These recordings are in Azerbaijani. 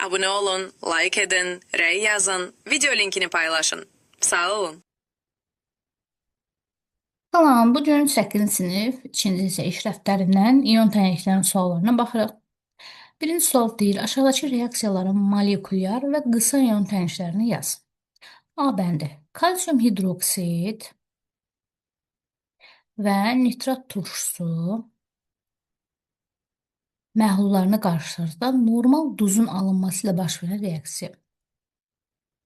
Abone olun, like edin, rəy yazın, video linkini paylaşın. Sağ olun. Salam, bu gün 8-ci sinif, 2-ci isə iş dəftərindən ion tənliklərinin suallarına baxırıq. Birinci sual deyir, aşağıdakı reaksiyaların molekulyar və qısa ion tənliklərini yaz. A bəndi, kalsium hidroksid və nitrat turşusu məhlullarını qarışdırdıqda normal duzun alınması ilə baş verən reaksiya.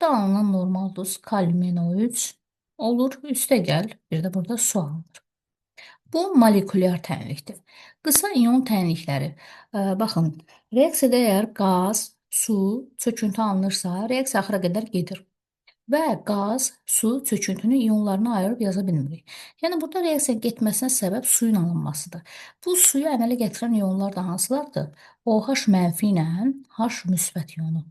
Da alınan normal duz kalium NO3 olur, üstəgəl bir də burada su alınır. Bu molekulyar tənlikdir. Qısa ion tənlikləri. Baxın, reaksiyada əgər qaz, su, çöküntü alınırsa, reaksiya axıra qədər gedir. Və qaz, su, çöküntünü ionlarına ayırıb yaza bilmirik. Yəni, burada reaksiyanın getməsinə səbəb suyun alınmasıdır. Bu suyu əmələ gətirən ionlar da hansılardır? OH mənfi ilə H müsbət ionu.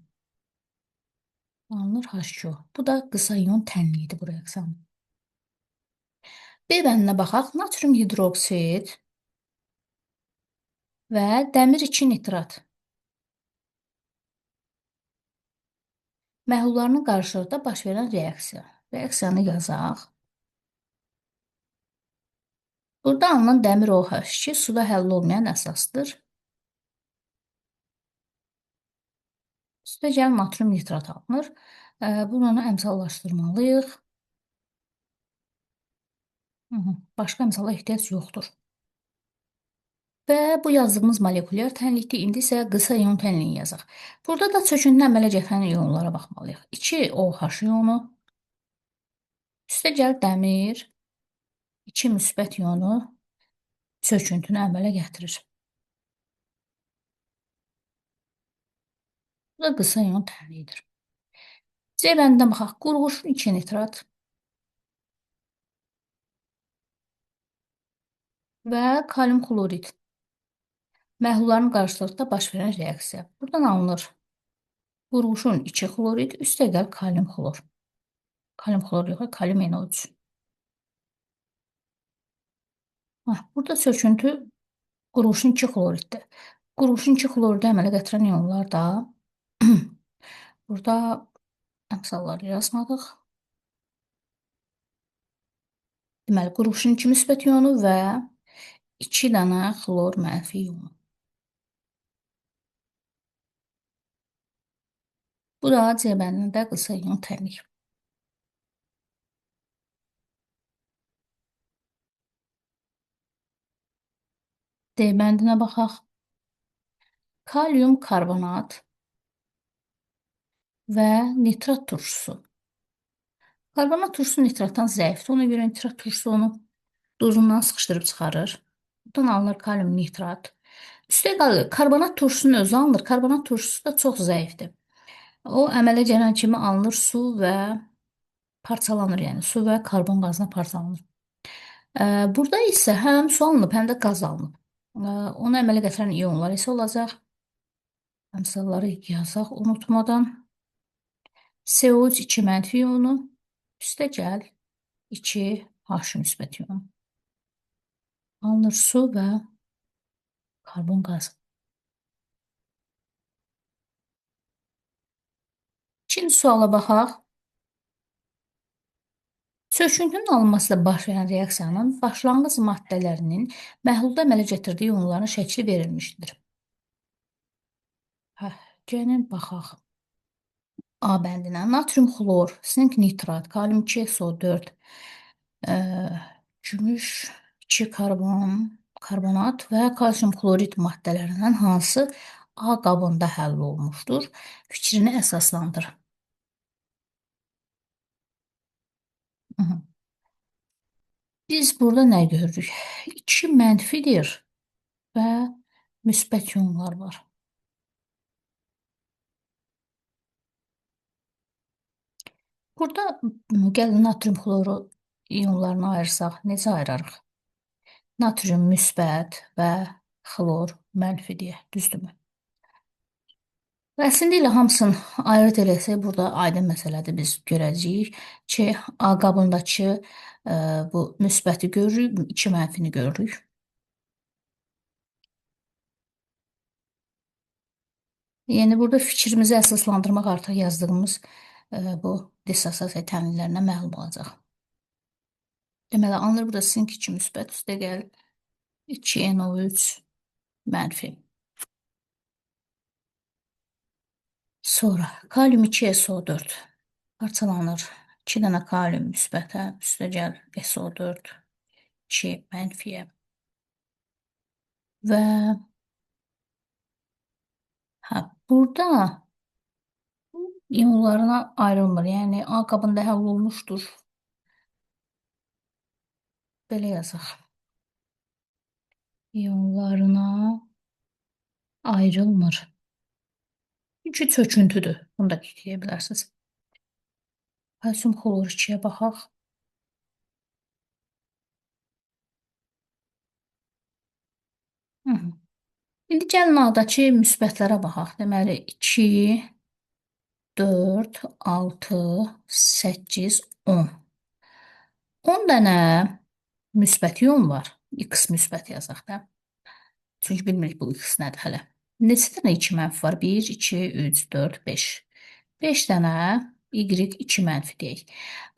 Alınır H2O. Bu da qısa ion tənliyidir bu reaksiyanın. B bəndinə baxaq. Natrium hidroksid və dəmir 2 nitrat məhlullarını qarışdırdıqda baş verən reaksiya. Reaksiyanı yazaq. Burada alınan dəmir OH2 suda həll olmayan əsasdır. Üstəgəl natrium nitrat alınır. Bunu əmsallaşdırmalıyıq. Başqa əmsala ehtiyac yoxdur. Və bu yazdığımız molekulyar tənlikdir. İndi isə qısa ion tənliyi yazaq. Burada da çöküntünün əmələ gətirən ionlara baxmalıyıq. 2 OH ionu, üstəgəl dəmir, 2 müsbət ionu çöküntünü əmələ gətirir. Bu da qısa ion tənliyidir. C bəndinə baxaq. Qurğuşun 2 nitrat və kalium xlorid məhlullarını qarışdırdıqda baş verən reaksiya. Buradan alınır qurğuşun 2 xlorid, üstəgəl kalium xlor. Kalium xlor yox, kalium NO3. Burada çöküntü qurğuşun 2 xloriddir. Qurğuşun 2 xloridi əmələ gətirən ionlar da burada əmsalları yazmadıq. Deməli, qurğuşun 2 müsbət ionu və 2 dənə xlor mənfi ionu. Bu da C bəndində qısa ion tənlik. D bəndinə baxaq. Kalium karbonat və nitrat turşusu. Karbonat turşusu nitratdan zəifdir, ona görə nitrat turşusu onu duzundan sıxışdırıb çıxarır. Buradan alınır kalium nitrat. Üstəgəl karbonat turşusunun özü alınır. Karbonat turşusu da çox zəifdir. O əmələ gələn kimi alınır su və parçalanır, yəni su və karbon qazına parçalanır. Burada isə həm su alınıb, həm də qaz alınıb. Onu əmələ gətirən ionlar isə olacaq. Əmsalları yazaq unutmadan. CO2 mənfi ionu, üstəgəl 2 H müsbət ionu. Alınır su və karbon qazı. İkinci suala baxaq. Çöküntünün alınması ilə baş verən reaksiyanın başlanğıc maddələrinin məhlulda əmələ gətirdiyi ionların şəkli verilmişdir. Gəlin baxaq. A bəndinə natrium xlor, sink nitrat, kalium 2SO4, gümüş 2 karbonat və kalsium xlorid maddələrindən hansı A qabında həll olunmuşdur? Fikrini əsaslandır. Biz burada nə görürük? 2 mənfidir və müsbət ionlar var. Burada gəlin natrium xloru ionlarını ayırsaq, necə ayırarıq? Natrium müsbət və xlor mənfi deyə, düzdürmü? Və əslində ilə hamısını ayırd eləsək, burada aydın məsələdir, biz görəcəyik ki, A qabındakı bu müsbəti görürük, 2 mənfini görürük. Yəni burada fikrimizi əsaslandırmaq artıq yazdığımız bu dissosiasiya təhlillərinə məlum olacaq. Deməli, alınır burada sink 2 müsbət üstə gəl 2NO3 mənfi. Sonra kalium 2SO4 parçalanır. 2 dənə kalium müsbətə üstə gəl SO4 2 mənfiyə. Və burada ionlarına ayrılmır. Yəni A qabında həll olmuşdur. Belə yazaq. İyonlarına ayrılmır. Çünki çöküntüdür. Bunu da deyə bilərsiniz. Kalsium xlor 2-yə baxaq. İndi gəlin A'dakı müsbətlərə baxaq. Deməli 2, 4, 6, 8, 10. 10 dənə müsbət ion var. X müsbət yazaq da. Çünki bilmirik bu X nədir hələ. Neçə dənə 2 mənfi var? 1, 2, 3, 4, 5. 5 dənə Y2 mənfi deyək.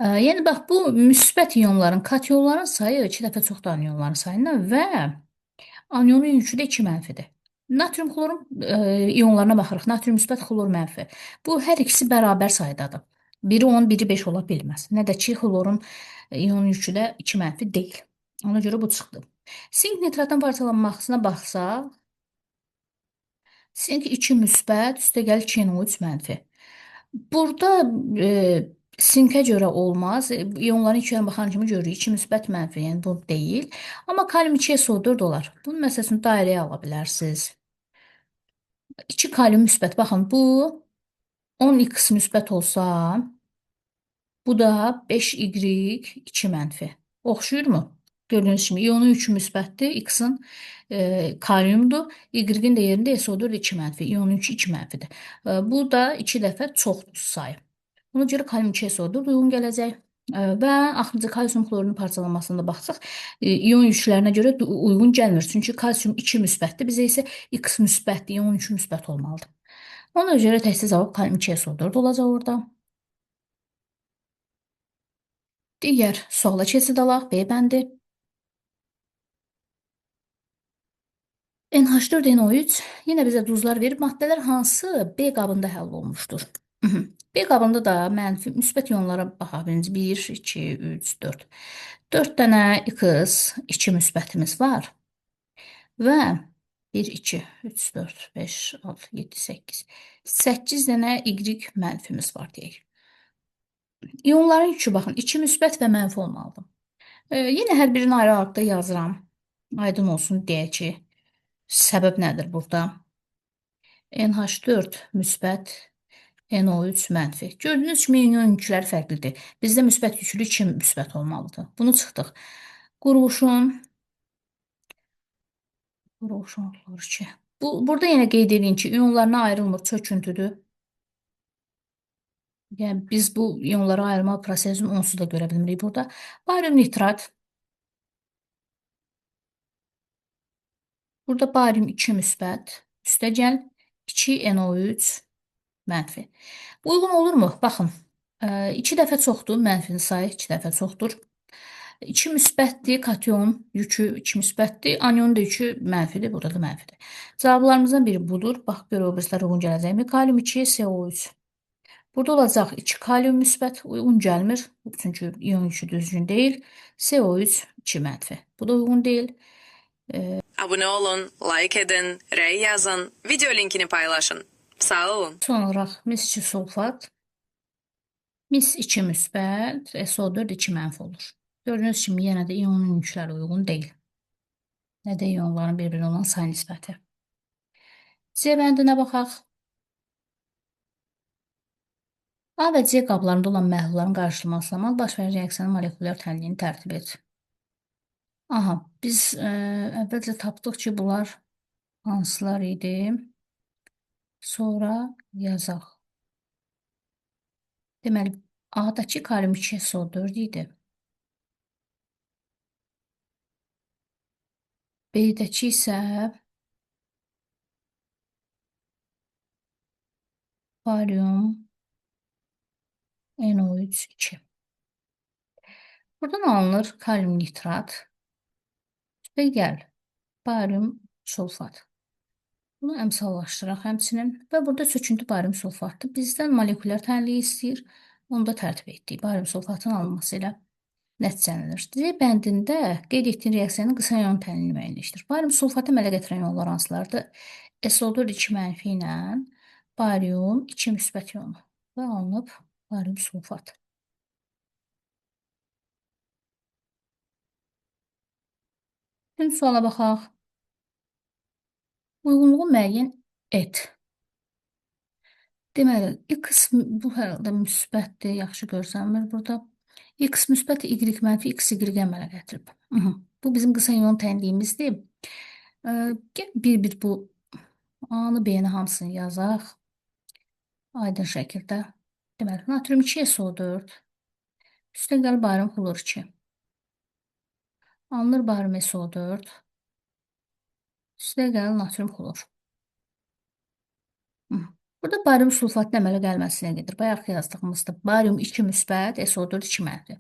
Yəni bax bu müsbət ionların, kationların sayı 2 dəfə çoxdur anionların sayından və anionun yükü də 2 mənfidir. Natrium xlorun ionlarına baxırıq. Natrium müsbət, xlor mənfi. Bu hər ikisi bərabər saydadır. Biri 10, biri 5 ola bilməz. Nə də ki, xlorun ion yükü də 2 mənfi deyil. Ona görə bu çıxdı. Sink nitratın parçalanmasına baxsaq, sink 2 müsbət, üstə gəl 2NO3 mənfi. Burada sinkə görə olmaz. İonların iki yönə baxan kimi görürük. 2 müsbət mənfi, yəni bu deyil. Amma kalium 2SO4 olar. Bunun məsələsini dairəyə ala bilərsiniz. 2 kalium müsbət. Baxın, bu 10X müsbət olsa, bu da 5Y2 mənfi. Oxşuyurmu? Gördüyünüz kimi ionun yükü müsbətdir, X-in kaliumdur, Y-in də yerində SO4 2 mənfi, ionun yükü 2 mənfidir. Bu da 2 dəfə çoxdur sayı. Ona görə kalium 2SO4 uyğun gələcək. Və axırıncı kalsium xlorunun parçalanmasına da baxsaq, ion yüklərinə görə uyğun gəlmir. Çünki kalsium 2 müsbətdir, bizə isə X müsbətdir, ion yükü müsbət olmalıdır. Ona görə təkcə cavab kalium 2SO4 olacaq orada. Digər suala keçid alaq, B bəndi. NH4NO3 yenə bizə duzlar verir. Maddələr hansı B qabında həll olunmuşdur? B qabında da mənfi müsbət ionlara baxa birinci 1, 2, 3, 4. 4 dənə X 2 müsbətimiz var və 1, 2, 3, 4, 5, 6, 7, 8. 8 dənə Y mənfimiz var deyək. İonların yükü baxın 2 müsbət və mənfi olmalıdır. Yenə hər birini ayrı-ayrılıqda yazıram. Aydın olsun deyək ki, səbəb nədir burada? NH4 müsbət, NO3 mənfi. Gördüyünüz kimi ion yükləri fərqlidir. Bizdə müsbət yüklü 2 müsbət olmalıdır. Bunu çıxdıq. Quruluşun 2. Burada yenə qeyd edin ki, ionlarına ayrılmır, çöküntüdür. Yəni biz bu ionlara ayırma prosesini onsuz da görə bilmirik burada. Barium nitrat. Burada barium 2 müsbət, üstə gəl 2NO3 mənfi. Uyğun olurmu? Baxın, 2 dəfə çoxdur, mənfinin sayı 2 dəfə çoxdur. 2 müsbətdir, kation yükü 2 müsbətdir, anionun da yükü mənfidir, burada da mənfidir. Cavablarımızdan biri budur. Bax, görə o birislər uyğun gələcəkmi? Kalium 2, SO3. Burada olacaq 2 kalium müsbət, uyğun gəlmir, çünki ion yükü düzgün deyil. SO3 2 mənfi. Bu da uyğun deyil. Abone olun, like edin, rəy yazın, video linkini paylaşın. Sağ olun. Son olaraq mis 2 sulfat. Mis 2 müsbət, SO4 2 mənfi olur. Gördüyünüz kimi yenə də ionun yükləri uyğun deyil. Nə də ionların bir-birinə olan say nisbəti. C bəndinə baxaq. A və C qablarında olan məhlulların qarşılaması zamanı baş verən reaksiyanın molekulyar tənliyini tərtib et. Aha, biz əvvəlcə tapdıq ki, bunlar hansılar idi? Sonra yazaq. Deməli, A-dakı kalium 2SO4 idi. B-dəki isə Baryum NO3 2. Buradan alınır kalium nitrat və gəl baryum sulfat. Bunu əmsallaşdıraq həmçinin və burada çöküntü baryum sulfatdır. Bizdən molekulyar tənliyi istəyir. Onu da tərtib etdik. Baryum sulfatın alınması ilə nəticələnir. D bəndində qeyd etdiyin reaksiyanın qısa yol tənliyini müəyyənləşdir. Baryum sulfatı əmələ gətirən yollar hansılardır? SO4 2 mənfi ilə baryum 2 müsbət yonu və alınıb baryum sulfat. Şimdi suala baxaq. Uyğunluğu müəyyən et. Deməli, x bu hər halda müsbətdir, yaxşı görsənmir burada. X müsbət, y mənfi, x y əmələ gətirib. Bu bizim qısa yol tənliyimizdir. Gəl bir bu A-nı, B-ni hamısını yazaq. Aydın şəkildə. Deməli, natrium 2 SO4. Üstə gəl baryum xlor 2. Alınır baryum SO4. Üstə gəl natrium xlor. Burada baryum sulfatın əmələ gəlməsinə gedir. Bayaq yazdığımızda baryum 2 müsbət, SO4 2 mənfi.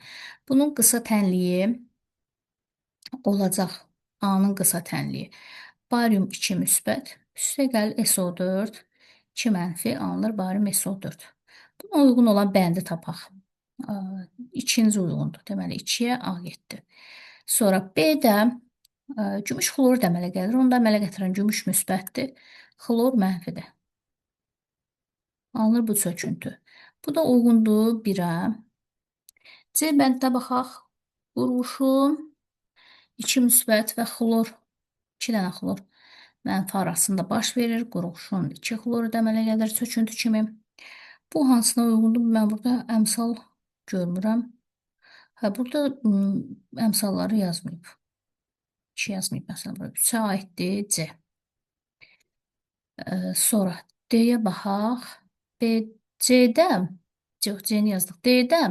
Bunun qısa tənliyi olacaq. A-nın qısa tənliyi. Baryum 2 müsbət, üstə gəl SO4 2 mənfi alınır baryum SO4. Buna uyğun olan bəndi tapaq. İkinci uyğundur. Deməli 2-yə A getdi. Sonra B-də gümüş xlor da əmələ gəlir. Onu da əmələ gətirən gümüş müsbətdir. Xlor mənfidir. Alınır bu çöküntü. Bu da uyğundur 1-ə. C bənddə baxaq. Qurğuşun 2 müsbət və xlor 2 dənə xlor mənfi arasında baş verir. Qurğuşun 2 xloru da əmələ gəlir çöküntü kimi. Bu hansına uyğundur? Mən burada əmsal görmürəm. Burada əmsalları yazmayıb. 2 yazmayıb məsələn. 3-ə aiddir C. Sonra D-yə baxaq. C-də, C-ni yazdıq. D-də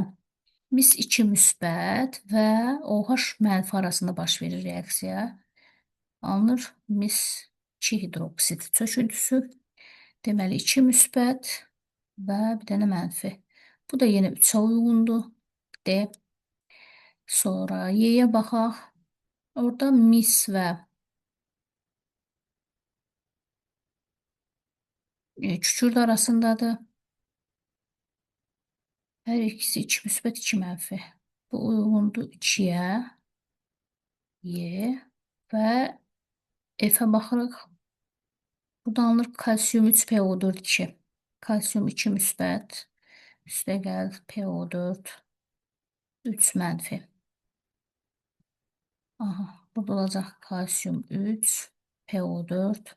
mis 2 müsbət və OH mənfi arasında baş verir reaksiya. Alınır mis 2 hidroksid çöküntüsü. Deməli 2 müsbət və bir dənə mənfi. Bu da yenə 3-ə uyğundur. D. Sonra Y-yə baxaq. Orada mis və kükürt arasındadır. Hər ikisi 2 müsbət 2 mənfi. Bu uyğundur 2-yə. Y və F-ə baxırıq. Burada alınır kalsium 3 PO4 2. Kalsium 2 müsbət. Üstə gəl PO4 3 mənfi. Burada olacaq kalsium 3 PO4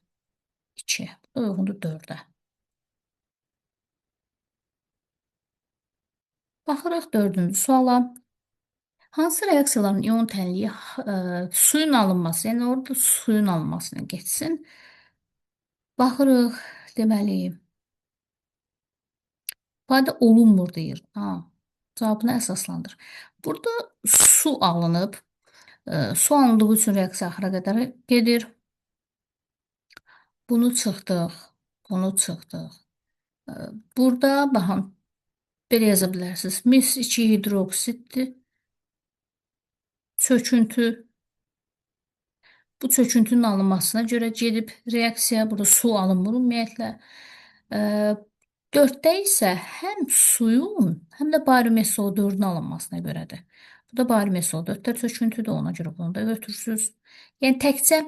2. Bu da uyğundur 4-ə. Baxırıq 4-cü suala. Hansı reaksiyaların ion tənliyi suyun alınması, yəni orada suyun alınmasına geçsin. Baxırıq, deməli, burada olunmur deyir. Cavabını əsaslandır. Burada su alınıb. Su alındığı üçün reaksiya axıra qədər gedir. Bunu çıxdıq. Bunu çıxdıq. Burada, baxın, belə yaza bilərsiniz. Mis 2 hidroksiddir. Çöküntü. Bu çöküntünün alınmasına görə gedib reaksiya. Burada su alınmır ümumiyyətlə. 4-də isə həm suyun, həm də baryum SO4-ün alınmasına görədir. Bu da baryum SO4-də çöküntüdür, ona görə bunu da götürürsünüz. Yəni təkcə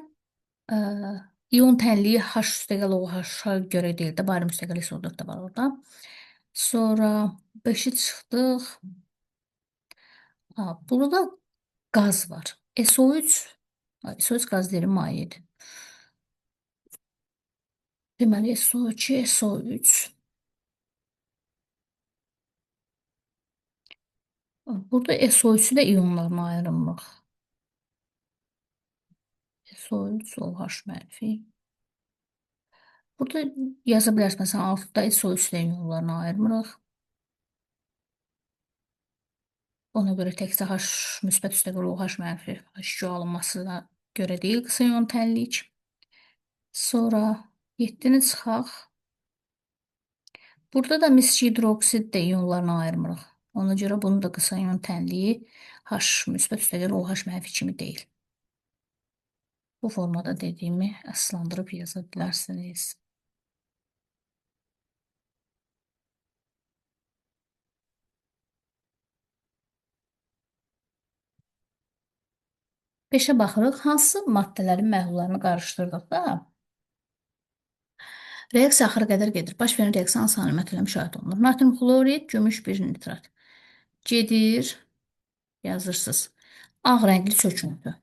ion tənliyi H üstəgəl OH-a görə deyil də, baryum üstəgəl SO4 də var orada. Sonra 5-i çıxdıq. Burada qaz var. SO3 qaz deyil, mayedir. Deməli, SO2, SO3. Burada SO3-ü də ionlarına ayrılmırıq. SO3, OH mənfi. Burada yaza bilərsiniz, məsələn, altda SO3 də ionlarına ayırmırıq. Ona görə təkcə H müsbət üstəgəl OH mənfi H2 alınmasına görə deyil qısa ion tənlik. Sonra 7-ni çıxaq. Burada da mis hidroksid də ionlarına ayırmırıq. Ona görə bunun da qısa ion tənliyi H müsbət üstəgəl OH mənfi kimi deyil. Bu formada dediyimi əsaslandırıb yaza bilərsiniz. Beşə baxırıq. Hansı maddələrin məhlullarını qarışdırdıqda reaksiya axıra qədər gedir. Baş verən reaksiya hansı əlamət ilə müşahidə olunur? Natrium xlorid, gümüş bir nitrat. Gedir, yazırsınız. Ağ rəngli çöküntü.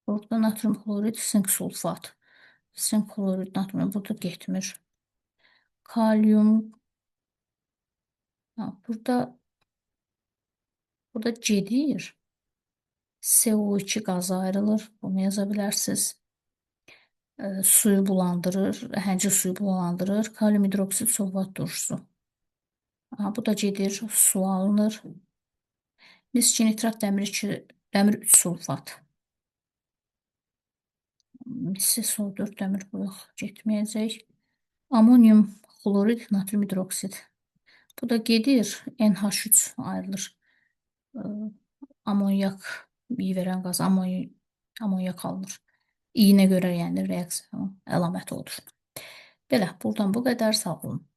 Burada natrium xlorid, sink sulfat. Sink xlorid, natrium burada getmir. Kalyum. Burada gedir. CO2 qazı ayrılır. Bunu yaza bilərsiniz. Suyu bulandırır, həcir suyu bulandırır. Kalium hidroksid sulfat turşusu. Bu da gedir, su alınır. Mis nitrat dəmir 3 sulfat. Misi SO4 dəmir buyux getməyəcək. Amonyum xlorid, natrium hidroksid. Bu da gedir, NH3 ayrılır. Amonyak iyi verən qaz, amonyak alınır. İyinə görə yəni reaksiyanın əlaməti odur. Belə, buradan bu qədər, sağ olun.